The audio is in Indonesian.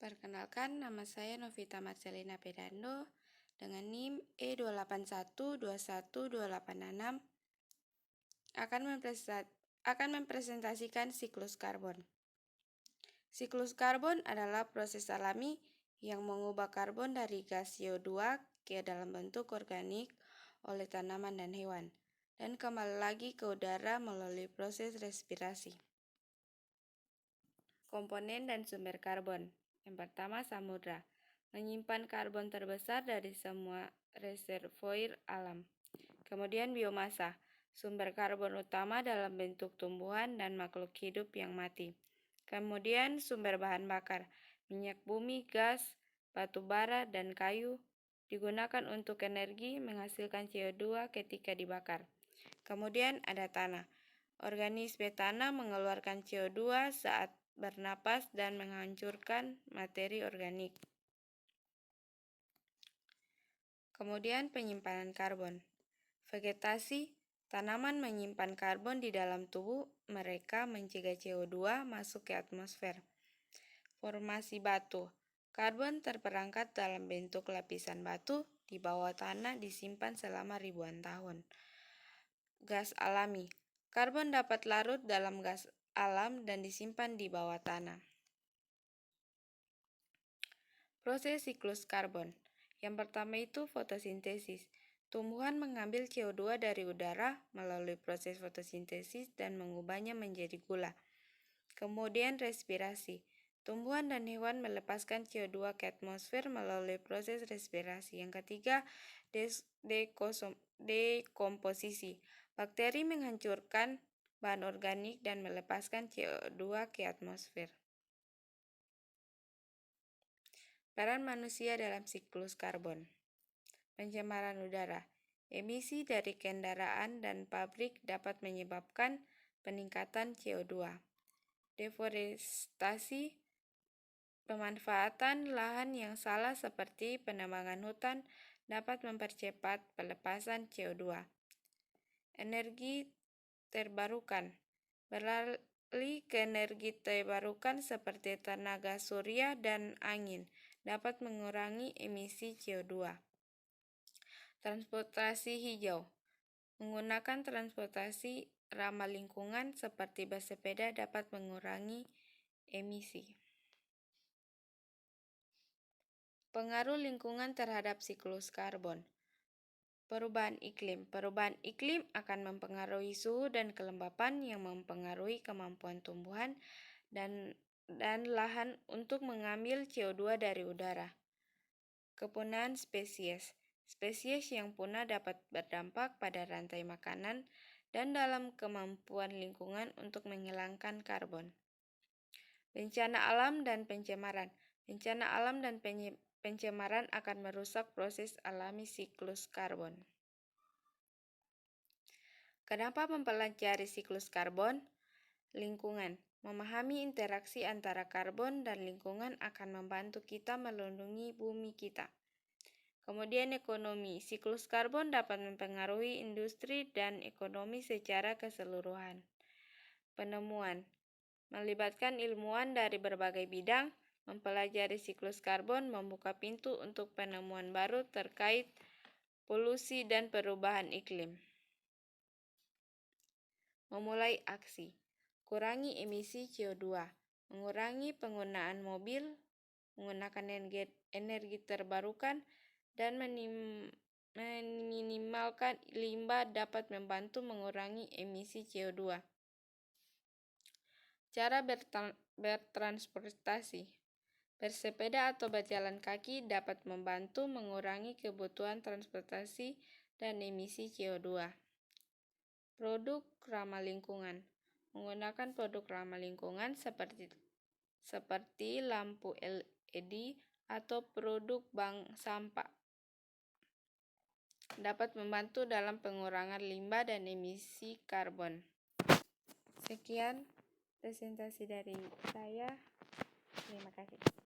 Perkenalkan, nama saya Novita Marcelina Pedando dengan NIM E281212866 akan mempresentasikan siklus karbon. Siklus karbon adalah proses alami yang mengubah karbon dari gas CO2 ke dalam bentuk organik oleh tanaman dan hewan, dan kembali lagi ke udara melalui proses respirasi. Komponen dan sumber karbon. Yang pertama, samudra, menyimpan karbon terbesar dari semua reservoir alam. Kemudian biomasa, sumber karbon utama dalam bentuk tumbuhan dan makhluk hidup yang mati. Kemudian sumber bahan bakar, minyak bumi, gas, batu bara, dan kayu digunakan untuk energi menghasilkan CO2 ketika dibakar. Kemudian ada tanah. Organisme tanah mengeluarkan CO2 saat bernapas dan menghancurkan materi organik. Kemudian penyimpanan karbon. Vegetasi, tanaman menyimpan karbon di dalam tubuh mereka mencegah CO2 masuk ke atmosfer. Formasi batu. Karbon terperangkap dalam bentuk lapisan batu di bawah tanah disimpan selama ribuan tahun. Gas alami. Karbon dapat larut dalam gas alam dan disimpan di bawah tanah. Proses siklus karbon. Yang pertama itu fotosintesis. Tumbuhan mengambil CO2 dari udara melalui proses fotosintesis dan mengubahnya menjadi gula. Kemudian respirasi. Tumbuhan dan hewan melepaskan CO2 ke atmosfer melalui proses respirasi. Yang ketiga, dekomposisi. Bakteri menghancurkan bahan organik dan melepaskan CO2 ke atmosfer. Peran manusia dalam siklus karbon. Pencemaran udara. Emisi dari kendaraan dan pabrik dapat menyebabkan peningkatan CO2. Deforestasi. Pemanfaatan lahan yang salah seperti penebangan hutan dapat mempercepat pelepasan CO2. Energi terbarukan. Beralih ke energi terbarukan seperti tenaga surya dan angin dapat mengurangi emisi CO2. Transportasi hijau. Menggunakan transportasi ramah lingkungan seperti bersepeda dapat mengurangi emisi. Pengaruh lingkungan terhadap siklus karbon. Perubahan iklim. Perubahan iklim akan mempengaruhi suhu dan kelembapan yang mempengaruhi kemampuan tumbuhan dan lahan untuk mengambil CO2 dari udara. Kepunahan spesies. Spesies yang punah dapat berdampak pada rantai makanan dan dalam kemampuan lingkungan untuk menghilangkan karbon. Bencana alam dan pencemaran. Bencana alam dan pencemaran akan merusak proses alami siklus karbon. Kenapa mempelajari siklus karbon? Lingkungan. Memahami interaksi antara karbon dan lingkungan akan membantu kita melindungi bumi kita. Kemudian ekonomi. Siklus karbon dapat mempengaruhi industri dan ekonomi secara keseluruhan. Penemuan. Melibatkan ilmuwan dari berbagai bidang, mempelajari siklus karbon membuka pintu untuk penemuan baru terkait polusi dan perubahan iklim. Memulai aksi. Kurangi emisi CO2, mengurangi penggunaan mobil, menggunakan energi terbarukan, dan meminimalkan limbah dapat membantu mengurangi emisi CO2. Cara bertransportasi. Bersepeda atau berjalan kaki dapat membantu mengurangi kebutuhan transportasi dan emisi CO2. Produk ramah lingkungan. Menggunakan produk ramah lingkungan seperti lampu LED atau produk bank sampah dapat membantu dalam pengurangan limbah dan emisi karbon. Sekian presentasi dari saya. Terima kasih.